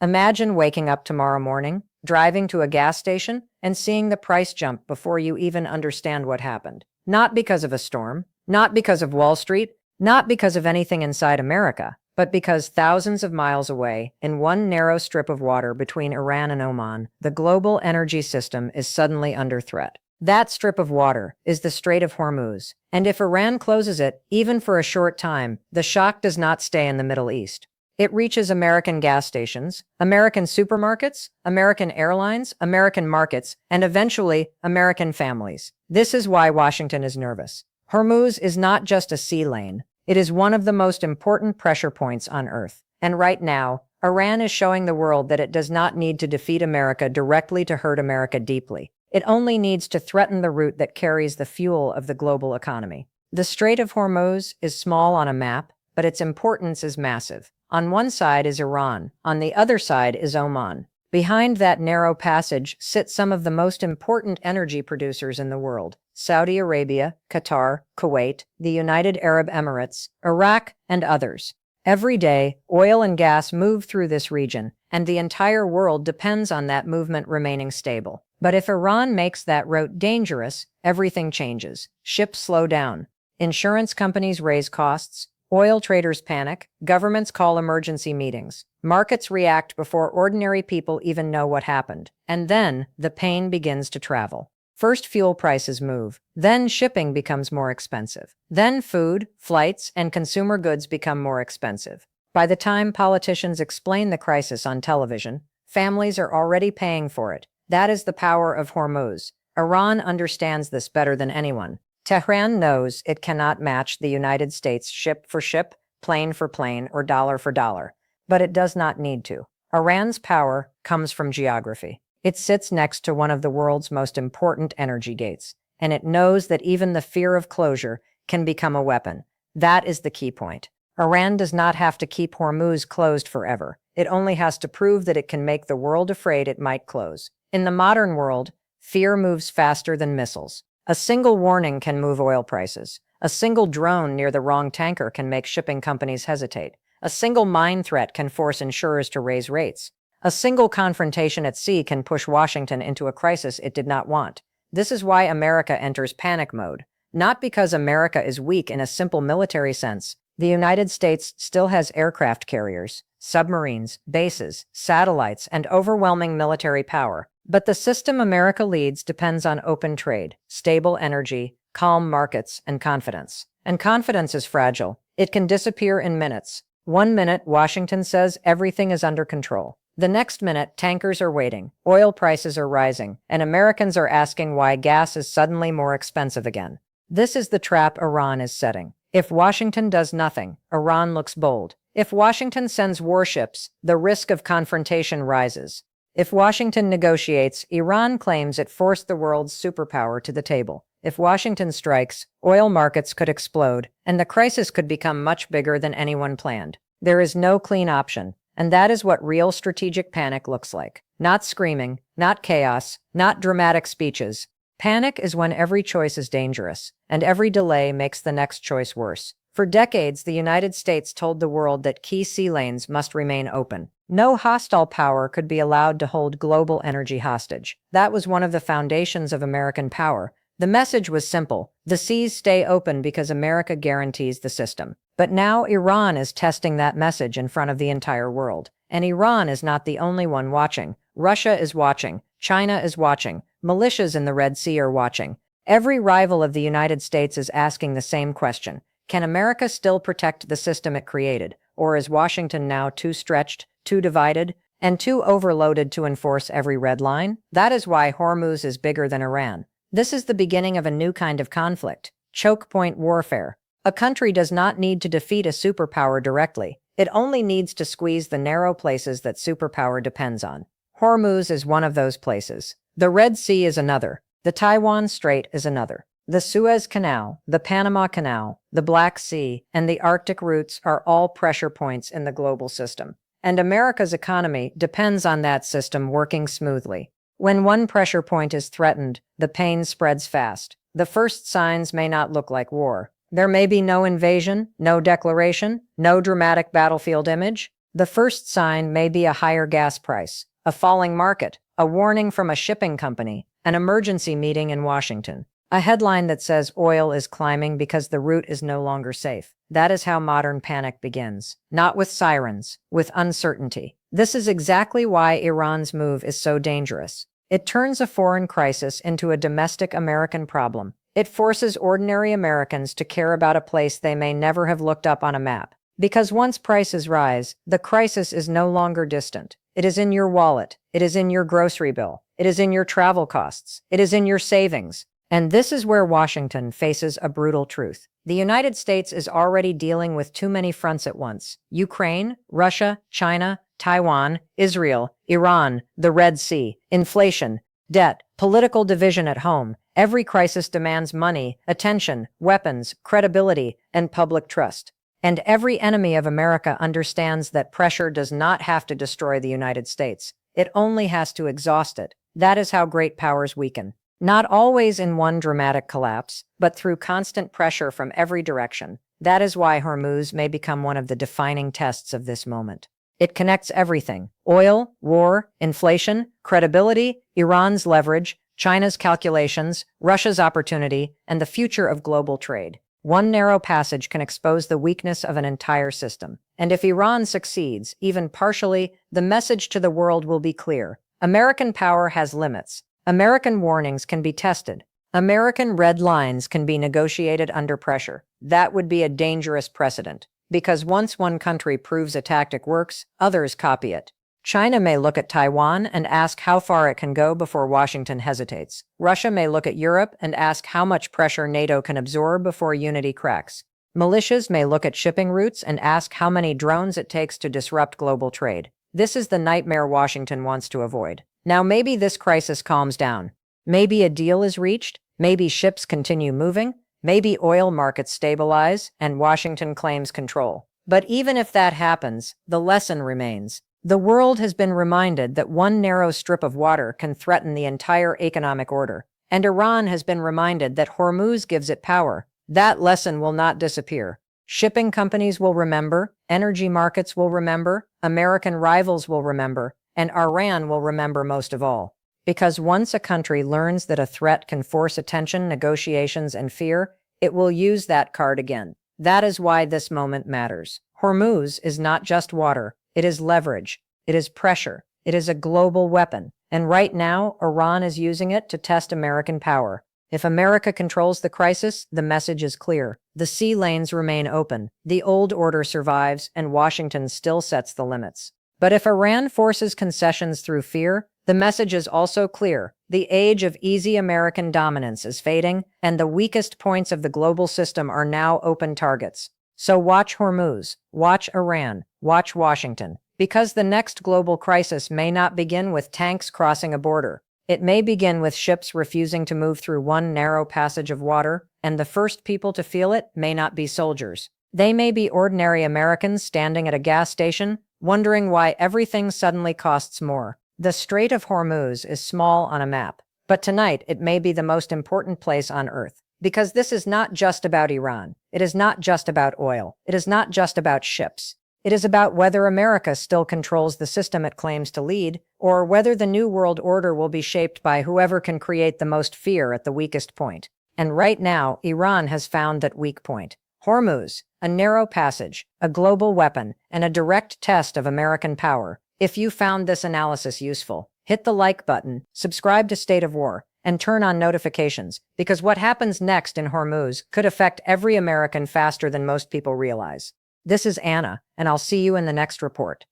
Imagine waking up tomorrow morning, driving to a gas station, and seeing the price jump before you even understand what happened. Not because of a storm, not because of Wall Street, not because of anything inside America, but because thousands of miles away, in one narrow strip of water between Iran and Oman, the global energy system is suddenly under threat. That strip of water is the Strait of Hormuz, and if Iran closes it, even for a short time, the shock does not stay in the Middle East. It reaches American gas stations, American supermarkets, American airlines, American markets, and eventually, American families. This is why Washington is nervous. Hormuz is not just a sea lane. It is one of the most important pressure points on Earth. And right now, Iran is showing the world that it does not need to defeat America directly to hurt America deeply. It only needs to threaten the route that carries the fuel of the global economy. The Strait of Hormuz is small on a map, but its importance is massive. On one side is Iran, on the other side is Oman. Behind that narrow passage sit some of the most important energy producers in the world: Saudi Arabia, Qatar, Kuwait, the United Arab Emirates, Iraq, and others. Every day, oil and gas move through this region, and the entire world depends on that movement remaining stable. But if Iran makes that route dangerous, everything changes. Ships slow down. Insurance companies raise costs. Oil traders panic, governments call emergency meetings, markets react before ordinary people even know what happened, and then the pain begins to travel. First fuel prices move, then shipping becomes more expensive, then food, flights, and consumer goods become more expensive. By the time politicians explain the crisis on television, families are already paying for it. That is the power of Hormuz. Iran understands this better than anyone. Tehran knows it cannot match the United States ship for ship, plane for plane, or dollar for dollar. But it does not need to. Iran's power comes from geography. It sits next to one of the world's most important energy gates, and it knows that even the fear of closure can become a weapon. That is the key point. Iran does not have to keep Hormuz closed forever. It only has to prove that it can make the world afraid it might close. In the modern world, fear moves faster than missiles. A single warning can move oil prices. A single drone near the wrong tanker can make shipping companies hesitate. A single mine threat can force insurers to raise rates. A single confrontation at sea can push Washington into a crisis it did not want. This is why America enters panic mode. Not because America is weak in a simple military sense. The United States still has aircraft carriers, submarines, bases, satellites, and overwhelming military power. But the system America leads depends on open trade, stable energy, calm markets, and confidence. And confidence is fragile. It can disappear in minutes. One minute, Washington says everything is under control. The next minute, tankers are waiting, oil prices are rising, and Americans are asking why gas is suddenly more expensive again. This is the trap Iran is setting. If Washington does nothing, Iran looks bold. If Washington sends warships, the risk of confrontation rises. If Washington negotiates, Iran claims it forced the world's superpower to the table. If Washington strikes, oil markets could explode, and the crisis could become much bigger than anyone planned. There is no clean option, and that is what real strategic panic looks like. Not screaming, not chaos, not dramatic speeches. Panic is when every choice is dangerous, and every delay makes the next choice worse. For decades, the United States told the world that key sea lanes must remain open. No hostile power could be allowed to hold global energy hostage. That was one of the foundations of American power. The message was simple: the seas stay open because America guarantees the system. But now Iran is testing that message in front of the entire world. And Iran is not the only one watching. Russia is watching. China is watching. Militias in the Red Sea are watching. Every rival of the United States is asking the same question. Can America still protect the system it created? Or is Washington now too stretched, too divided, and too overloaded to enforce every red line? That is why Hormuz is bigger than Iran. This is the beginning of a new kind of conflict: choke point warfare. A country does not need to defeat a superpower directly. It only needs to squeeze the narrow places that superpower depends on. Hormuz is one of those places. The Red Sea is another. The Taiwan Strait is another. The Suez Canal, the Panama Canal, the Black Sea, and the Arctic routes are all pressure points in the global system. And America's economy depends on that system working smoothly. When one pressure point is threatened, the pain spreads fast. The first signs may not look like war. There may be no invasion, no declaration, no dramatic battlefield image, The first sign may be a higher gas price, a falling market, a warning from a shipping company, an emergency meeting in Washington, a headline that says oil is climbing because the route is no longer safe. That is how modern panic begins. Not with sirens, with uncertainty. This is exactly why Iran's move is so dangerous. It turns a foreign crisis into a domestic American problem. It forces ordinary Americans to care about a place they may never have looked up on a map. Because once prices rise, the crisis is no longer distant. It is in your wallet. It is in your grocery bill. It is in your travel costs. It is in your savings. And this is where Washington faces a brutal truth. The United States is already dealing with too many fronts at once. Ukraine, Russia, China, Taiwan, Israel, Iran, the Red Sea, inflation, debt, political division at home. Every crisis demands money, attention, weapons, credibility, and public trust. And every enemy of America understands that pressure does not have to destroy the United States. It only has to exhaust it. That is how great powers weaken. Not always in one dramatic collapse, but through constant pressure from every direction. That is why Hormuz may become one of the defining tests of this moment. It connects everything: oil, war, inflation, credibility, Iran's leverage, China's calculations, Russia's opportunity, and the future of global trade. One narrow passage can expose the weakness of an entire system. And if Iran succeeds, even partially, the message to the world will be clear. American power has limits. American warnings can be tested. American red lines can be negotiated under pressure. That would be a dangerous precedent, because once one country proves a tactic works, others copy it. China may look at Taiwan and ask how far it can go before Washington hesitates. Russia may look at Europe and ask how much pressure NATO can absorb before unity cracks. Militias may look at shipping routes and ask how many drones it takes to disrupt global trade. This is the nightmare Washington wants to avoid. Now maybe this crisis calms down. Maybe a deal is reached. Maybe ships continue moving. Maybe oil markets stabilize and Washington claims control. But even if that happens, the lesson remains. The world has been reminded that one narrow strip of water can threaten the entire economic order. And Iran has been reminded that Hormuz gives it power. That lesson will not disappear. Shipping companies will remember, energy markets will remember, American rivals will remember, and Iran will remember most of all. Because once a country learns that a threat can force attention, negotiations, and fear, it will use that card again. That is why this moment matters. Hormuz is not just water. It is leverage. It is pressure. It is a global weapon. And right now, Iran is using it to test American power. If America controls the crisis, the message is clear. The sea lanes remain open. The old order survives, and Washington still sets the limits. But if Iran forces concessions through fear, the message is also clear. The age of easy American dominance is fading, and the weakest points of the global system are now open targets. So watch Hormuz, watch Iran, watch Washington, because the next global crisis may not begin with tanks crossing a border. It may begin with ships refusing to move through one narrow passage of water, and the first people to feel it may not be soldiers. They may be ordinary Americans standing at a gas station, wondering why everything suddenly costs more. The Strait of Hormuz is small on a map, but tonight it may be the most important place on Earth. Because this is not just about Iran. It is not just about oil. It is not just about ships. It is about whether America still controls the system it claims to lead, or whether the new world order will be shaped by whoever can create the most fear at the weakest point. And right now, Iran has found that weak point. Hormuz, a narrow passage, a global weapon, and a direct test of American power. If you found this analysis useful, hit the like button, subscribe to State of War, and turn on notifications, because what happens next in Hormuz could affect every American faster than most people realize. This is Anna, and I'll see you in the next report.